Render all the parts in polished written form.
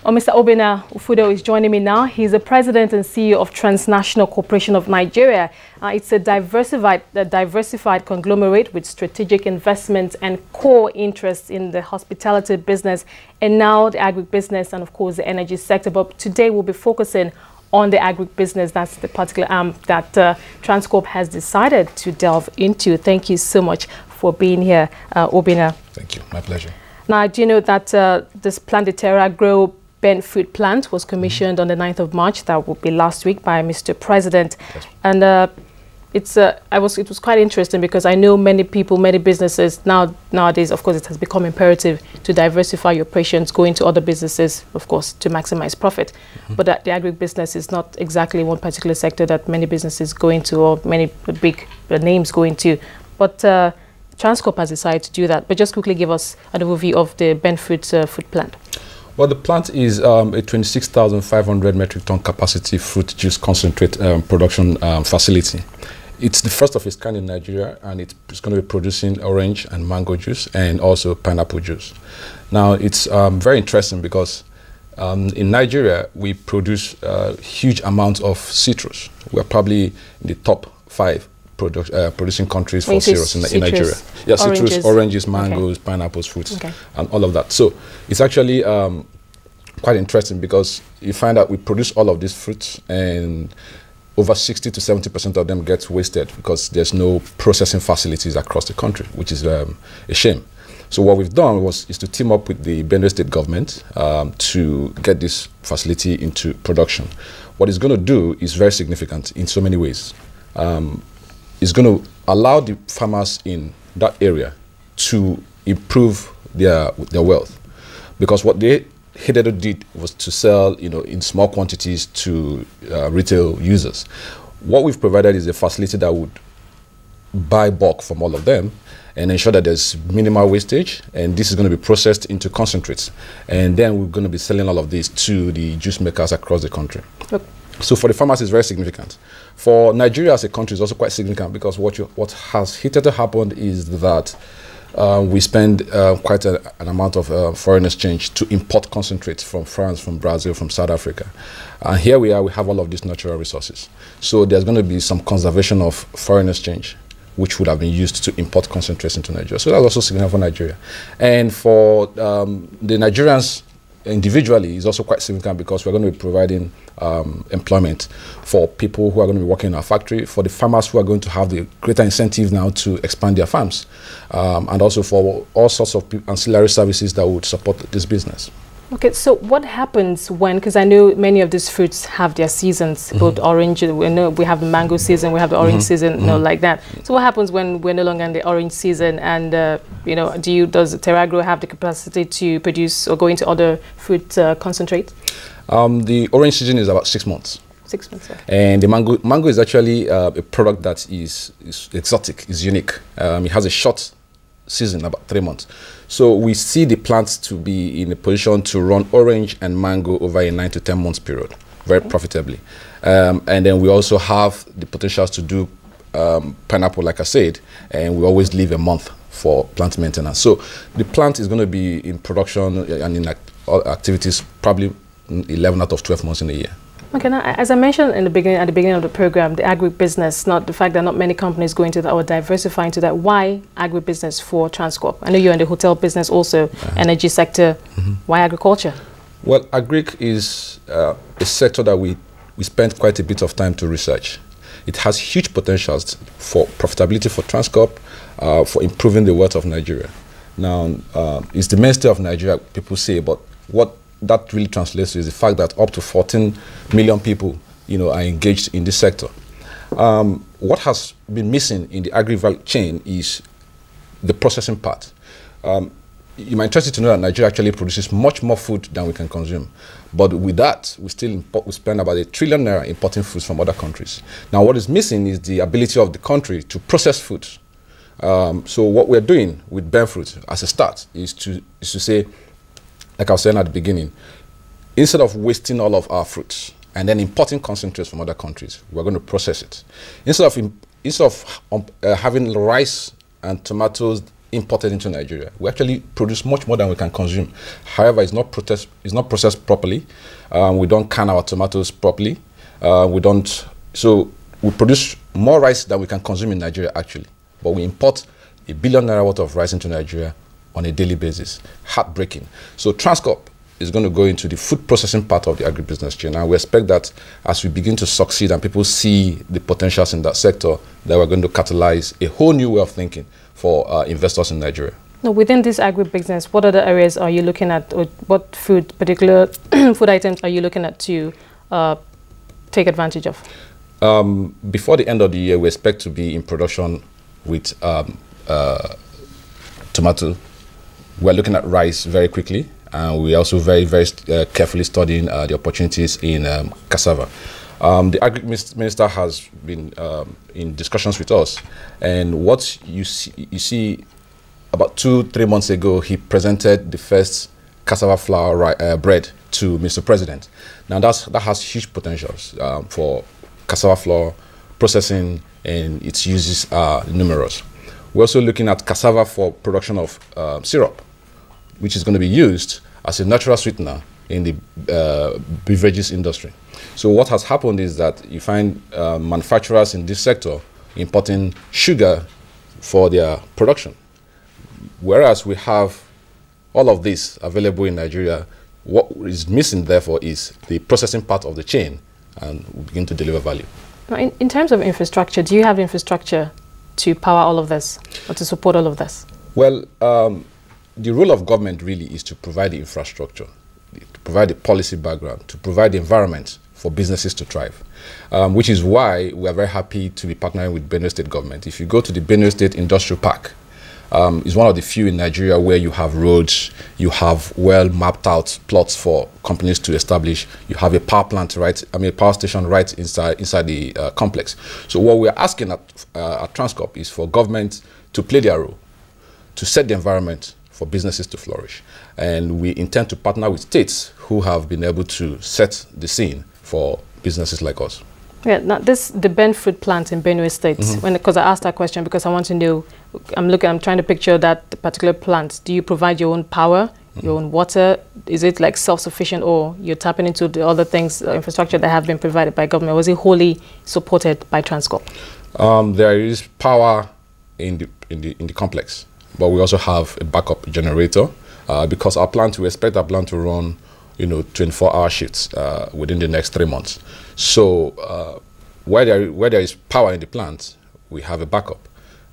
Well, Mr. Obinna Ufudo is joining me now. He's the president and CEO of Transnational Corporation of Nigeria. It's a diversified conglomerate with strategic investments and core interests in the hospitality business and now the agribusiness and, of course, the energy sector. But today we'll be focusing on the agribusiness. That's the particular arm that Transcorp has decided to delve into. Thank you so much for being here, Obinna. Thank you. My pleasure. Now, do you know that this plant, the Teragro Ben food plant, was commissioned on the 9th of March. That would be last week by Mr. President. Yes. And it was quite interesting because I know many people, many businesses nowadays, of course, it has become imperative to diversify your operations, go into other businesses, of course, to maximize profit. But the agribusiness is not exactly one particular sector that many businesses go into or many big names go into. But Transcorp has decided to do that. But just quickly give us an overview of the Ben food plant. Well, the plant is a 26,500 metric ton capacity fruit juice concentrate production facility. It's the first of its kind in Nigeria, and it's going to be producing orange and mango juice and also pineapple juice. Now, it's very interesting because in Nigeria, we produce huge amounts of citrus. We're probably in the top 5 producing countries for citrus in Nigeria. Yeah, citrus, oranges, mangoes, pineapples, fruits, and all of that. So it's actually quite interesting because you find out we produce all of these fruits and over 60 to 70% of them get wasted because there's no processing facilities across the country, which is a shame. So what we've done is to team up with the Benue State government to get this facility into production. What it's going to do is very significant in so many ways. It's going to allow the farmers in that area to improve their wealth, because what they hitherto did was to sell, in small quantities to retail users. What we've provided is a facility that would buy bulk from all of them and ensure that there's minimal wastage, and this is going to be processed into concentrates, and then we're going to be selling all of this to the juice makers across the country. Look. So for the farmers, it's very significant. For Nigeria as a country, it's also quite significant because what has hitherto happened is that we spend quite an amount of foreign exchange to import concentrates from France, from Brazil, from South Africa. And here we have all of these natural resources. So there's going to be some conservation of foreign exchange, which would have been used to import concentrates into Nigeria. So that's also significant for Nigeria. And for the Nigerians individually, is also quite significant because we're going to be providing employment for people who are going to be working in our factory, for the farmers who are going to have the greater incentive now to expand their farms, and also for all sorts of ancillary services that would support this business. Okay, so what happens when, because I know many of these fruits have their seasons, both orange, we know we have the mango season, we have the orange season, like that. So what happens when we're no longer in the orange season, and does Teragro have the capacity to produce or go into other fruit concentrate? The orange season is about 6 months. 6 months, okay. And the mango is actually a product that is exotic, is unique. It has a short season, about 3 months. So we see the plants to be in a position to run orange and mango over a 9 to 10 months period, very profitably. And then we also have the potential to do pineapple, like I said, and we always leave a month for plant maintenance. So the plant is going to be in production and in activities probably 11 out of 12 months in a year. Okay, now, as I mentioned at the beginning of the program, the agribusiness, not the fact that not many companies go into that or diversify into that. Why agribusiness for Transcorp? I know you're in the hotel business also, energy sector. Why agriculture? Well, agric is a sector that we spent quite a bit of time to research. It has huge potentials for profitability for Transcorp, for improving the wealth of Nigeria. Now, it's the mainstay of Nigeria, people say, but what that really translates to is the fact that up to 14 million people, are engaged in this sector. What has been missing in the agri-value chain is the processing part. You might be interested to know that Nigeria actually produces much more food than we can consume. But with that, we spend about ₦1 trillion importing foods from other countries. Now, what is missing is the ability of the country to process food. So what we're doing with Ben Fruit as a start is to say, like I was saying at the beginning, instead of wasting all of our fruits and then importing concentrates from other countries, we're going to process it. Instead of having rice and tomatoes imported into Nigeria. We actually produce much more than we can consume. However, it's not processed properly. We don't can our tomatoes properly. So we produce more rice than we can consume in Nigeria actually. But we import ₦1 billion worth of rice into Nigeria on a daily basis. Heartbreaking. So Transcorp is going to go into the food processing part of the agribusiness chain. And we expect that as we begin to succeed and people see the potentials in that sector, that we're going to catalyze a whole new way of thinking for investors in Nigeria. Now, within this agribusiness, what other areas are you looking at, or what particular food items are you looking at to take advantage of? Before the end of the year, we expect to be in production with tomato. We're looking at rice very quickly, and we're also very carefully studying the opportunities in cassava. The Agri-Minister has been in discussions with us, and what you see about 2-3 months ago, he presented the first cassava flour bread to Mr. President. Now that has huge potentials for cassava flour processing, and its uses are numerous. We're also looking at cassava for production of syrup, which is going to be used as a natural sweetener in the beverages industry. So what has happened is that you find manufacturers in this sector importing sugar for their production. Whereas we have all of this available in Nigeria, what is missing therefore is the processing part of the chain, and we begin to deliver value. Now, in terms of infrastructure, do you have infrastructure to power all of this or to support all of this? Well, the role of government really is to provide the infrastructure, to provide the policy background, to provide the environment for businesses to thrive, which is why we are very happy to be partnering with Benue State government. If you go to the Benue State Industrial Park, it's one of the few in Nigeria where you have roads, you have well mapped out plots for companies to establish, you have a power plant a power station right inside the complex. So what we are asking at Transcorp is for government to play their role, to set the environment for businesses to flourish. And we intend to partner with states who have been able to set the scene for businesses like us. Yeah, now the Ben fruit plant in Benue State, because I asked that question because I want to know, I'm trying to picture that particular plant. Do you provide your own power, your own water? Is it like self-sufficient, or you're tapping into the other things, infrastructure that have been provided by government? Was it wholly supported by Transcorp? There is power in the complex, but we also have a backup generator because we expect our plant to run 24-hour shifts within the next 3 months. So where there is power in the plant, we have a backup.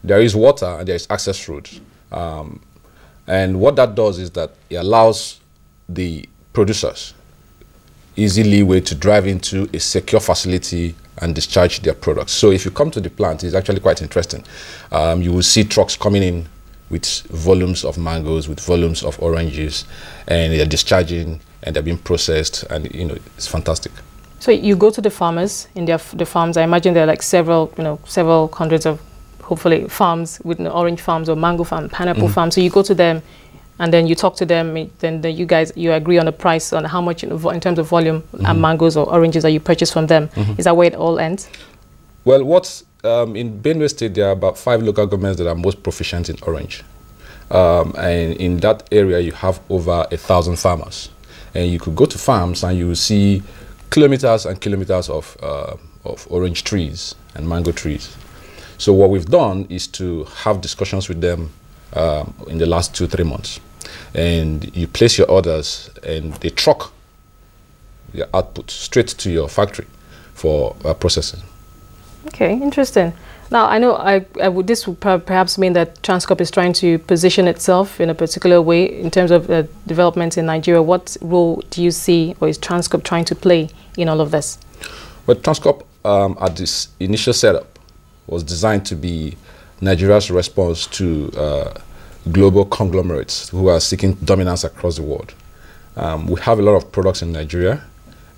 There is water and there is access roads. And what that does is that it allows the producers easy leeway to drive into a secure facility and discharge their products. So if you come to the plant, it's actually quite interesting. You will see trucks coming in with volumes of mangoes, with volumes of oranges, and they're discharging and they're being processed, and it's fantastic. So you go to the farmers in the farms. I imagine there are like several hundreds of hopefully farms with orange farms or mango farm, pineapple farms. So you go to them, and then you talk to them. Then you agree on a price on how much in terms of volume and mangoes or oranges that you purchase from them. Is that where it all ends? Well, in Benue State, there are about 5 local governments that are most proficient in orange, and in that area you have over 1,000 farmers. And you could go to farms and you will see kilometers and kilometers of orange trees and mango trees. So what we've done is to have discussions with them in the last 2-3 months. And you place your orders and they truck your output straight to your factory for processing. Okay, interesting. Now, I know this would perhaps mean that Transcorp is trying to position itself in a particular way in terms of development in Nigeria. What role do you see, or is Transcorp trying to play in all of this? Well, Transcorp at this initial setup was designed to be Nigeria's response to global conglomerates who are seeking dominance across the world. We have a lot of products in Nigeria,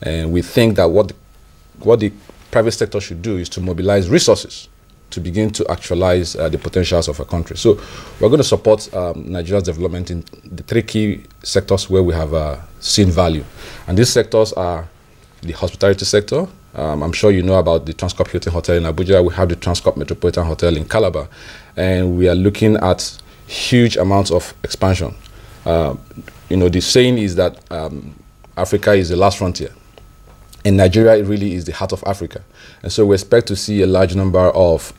and we think that what the private sector should do is to mobilize resources to begin to actualize the potentials of a country. So we're going to support Nigeria's development in the 3 key sectors where we have seen value. And these sectors are the hospitality sector. I'm sure you know about the Transcorp Hilton Hotel in Abuja. We have the Transcorp Metropolitan Hotel in Calabar. And we are looking at huge amounts of expansion. The saying is that Africa is the last frontier. And Nigeria really is the heart of Africa. And so we expect to see a large number of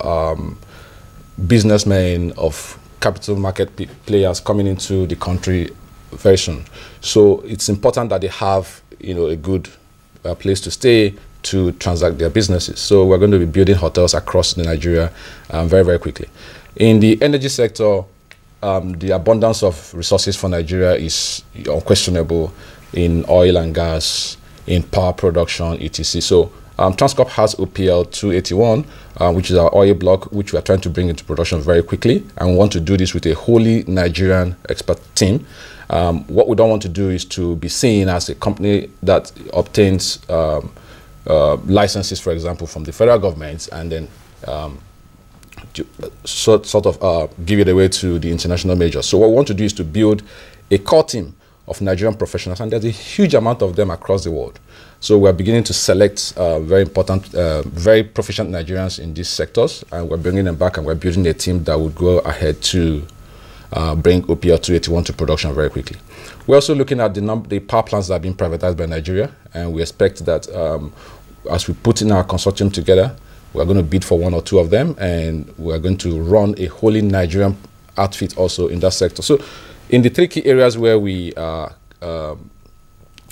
businessmen, of capital market players coming into the country very soon. So it's important that they have, a good place to stay to transact their businesses. So we're going to be building hotels across Nigeria very, very quickly. In the energy sector, the abundance of resources for Nigeria is unquestionable in oil and gas, in power production, etc. So Transcorp has OPL 281, which is our oil block, which we are trying to bring into production very quickly. And we want to do this with a wholly Nigerian expert team. What we don't want to do is to be seen as a company that obtains licenses, for example, from the federal government, and then sort of give it away to the international majors. So what we want to do is to build a core team of Nigerian professionals, and there's a huge amount of them across the world. So we're beginning to select very important, very proficient Nigerians in these sectors, and we're bringing them back, and we're building a team that would go ahead to bring OPL 281 to production very quickly. We're also looking at the power plants that are being privatized by Nigeria, and we expect that as we put in our consortium together, we're going to bid for one or two of them, and we're going to run a wholly Nigerian outfit also in that sector. So in the three key areas where we are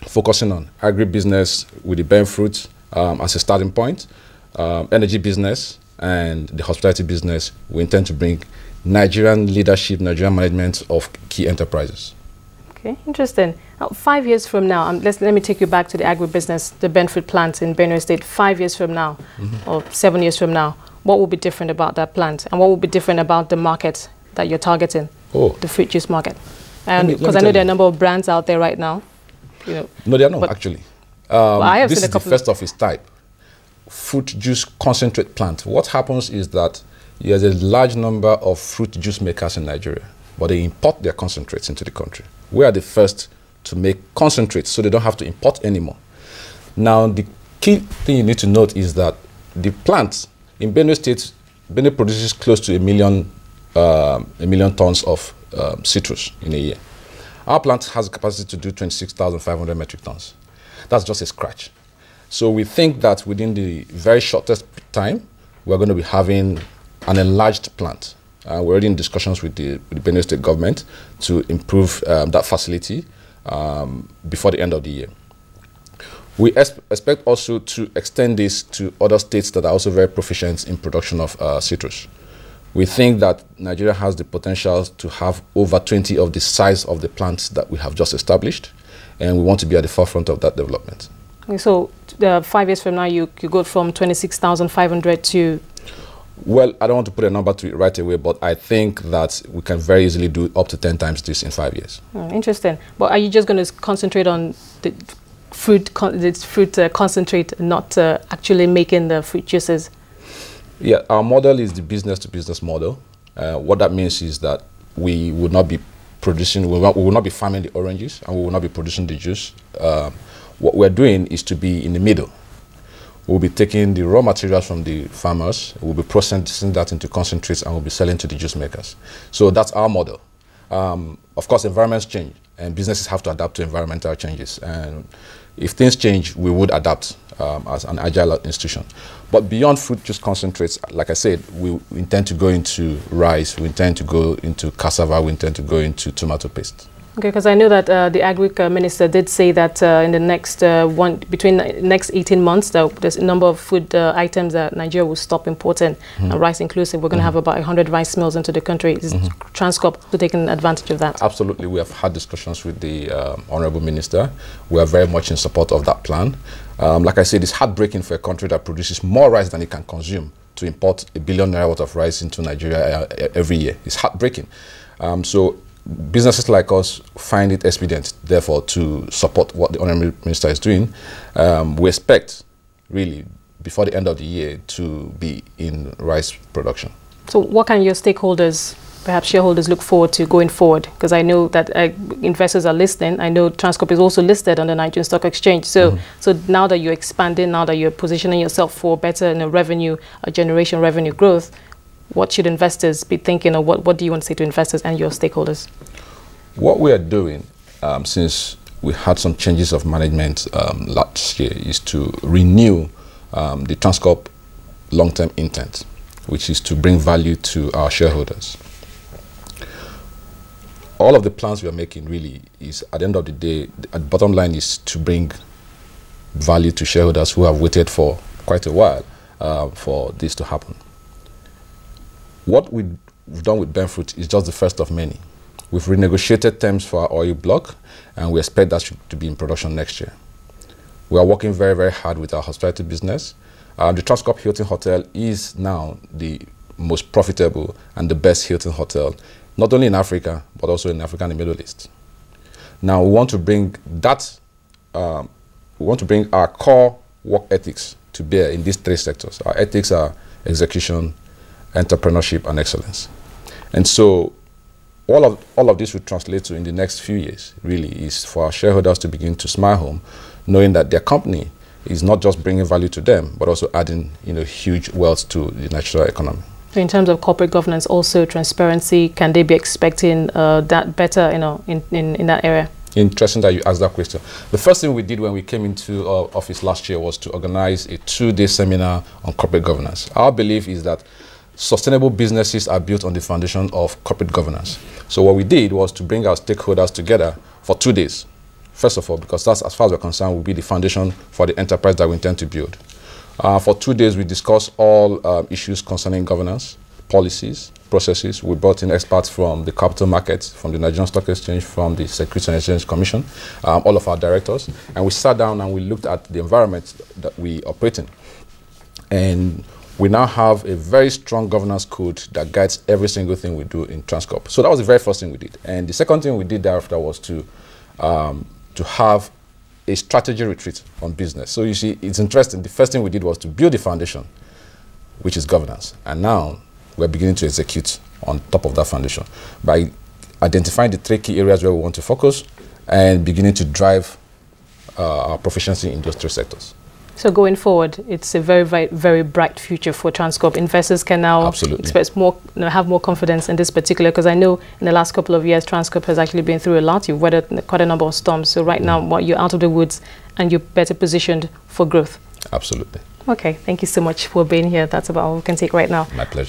focusing on: agribusiness with the bearing fruit as a starting point, energy business, and the hospitality business, we intend to bring Nigerian leadership, Nigerian management of key enterprises. Okay, interesting. Now, 5 years from now, let me take you back to the agribusiness, the bearing fruit plant in Benue State. 5 years from now, or 7 years from now, what will be different about that plant, and what will be different about the market that you're targeting? The fruit juice market. And because I know there are a number of brands out there right now. No, they are not, actually. Well, I have this seen is the first of its type. Fruit juice concentrate plant. What happens is that there's a large number of fruit juice makers in Nigeria, but they import their concentrates into the country. We are the first to make concentrates, so they don't have to import anymore. Now, the key thing you need to note is that the plant in Benue State, Benue produces close to a million tons of citrus in a year. Our plant has a capacity to do 26,500 metric tons. That's just a scratch. So we think that within the very shortest time, we're going to be having an enlarged plant. We're already in discussions with the Benue State government to improve that facility before the end of the year. We expect also to extend this to other states that are also very proficient in production of citrus. We think that Nigeria has the potential to have over 20 of the size of the plants that we have just established, and we want to be at the forefront of that development. Okay, so 5 years from now, you go from 26,500 to... Well, I don't want to put a number to it right away, but I think that we can very easily do up to 10 times this in 5 years. Interesting. But are you just going to concentrate on the fruit concentrate, not actually making the fruit juices? Yeah, our model is the business-to-business model. What that means is that we would not be producing, we will not be farming the oranges, and we will not be producing the juice. What we're doing is to be in the middle. We'll be taking the raw materials from the farmers, we'll be processing that into concentrates, and we'll be selling to the juice makers. So that's our model. Of course, environments change, and businesses have to adapt to environmental changes. And if things change, we would adapt as an agile institution. But beyond fruit juice concentrates, like I said, we intend to go into rice, we intend to go into cassava, we intend to go into tomato paste. Okay, because I know that the Agri Minister did say that in the next between the next 18 months, there's a number of food items that Nigeria will stop importing, and rice inclusive. We're going to have about 100 rice mills into the country. Is Transcorp taking advantage of that? Absolutely. We have had discussions with the Honorable Minister. We are very much in support of that plan. Like I said, it's heartbreaking for a country that produces more rice than it can consume to import $1 billion worth of rice into Nigeria every year. It's heartbreaking. So businesses like us find it expedient, therefore, to support what the Honorable Minister is doing. We expect, really, before the end of the year, to be in rice production. So what can your stakeholders, perhaps shareholders, look forward to going forward? Because I know that investors are listening. I know Transcorp is also listed on the Nigerian Stock Exchange. So so now that you're expanding, now that you're positioning yourself for better revenue generation, revenue growth, what should investors be thinking, or what do you want to say to investors and your stakeholders? What we are doing, since we had some changes of management last year, is to renew the Transcorp long-term intent, which is to bring value to our shareholders. All of the plans we are making really is, at the end of the day, the bottom line is to bring value to shareholders who have waited for quite a while for this to happen. What we've done with Benfruit is just the first of many. We've renegotiated terms for our oil block, and we expect that to be in production next year. We are working very, very hard with our hospitality business. The Transcorp Hilton Hotel is now the most profitable and the best Hilton hotel, not only in Africa, but also in Africa and the Middle East. Now, we want to bring that, we want to bring our core work ethics to bear in these three sectors. Our ethics are execution, entrepreneurship, and excellence. And so all of this will translate to, in the next few years, really, is for our shareholders to begin to smile home, knowing that their company is not just bringing value to them, but also adding, huge wealth to the national economy. So in terms of corporate governance, also transparency, can they be expecting that better, in that area? Interesting that you asked that question. The first thing we did when we came into office last year was to organize a 2-day seminar on corporate governance. Our belief is that sustainable businesses are built on the foundation of corporate governance. So what we did was to bring our stakeholders together for 2 days. First of all, because that's, as far as we're concerned, will be the foundation for the enterprise that we intend to build. For 2 days, we discussed all issues concerning governance, policies, processes. We brought in experts from the capital markets, from the Nigerian Stock Exchange, from the Securities and Exchange Commission, all of our directors. And we sat down and we looked at the environment that we operate in. And we now have a very strong governance code that guides every single thing we do in Transcorp. So that was the very first thing we did. And the second thing we did thereafter was to have a strategy retreat on business. So you see, it's interesting. The first thing we did was to build the foundation, which is governance. And now we're beginning to execute on top of that foundation by identifying the 3 key areas where we want to focus and beginning to drive our proficiency in those 3 sectors. So going forward, it's a very, very, very bright future for Transcorp. Investors can now expect more, have more confidence in this particular, because I know in the last couple of years, Transcorp has actually been through a lot. You've weathered quite a number of storms. So right now, you're out of the woods and you're better positioned for growth. Absolutely. Okay, thank you so much for being here. That's about all we can take right now. My pleasure.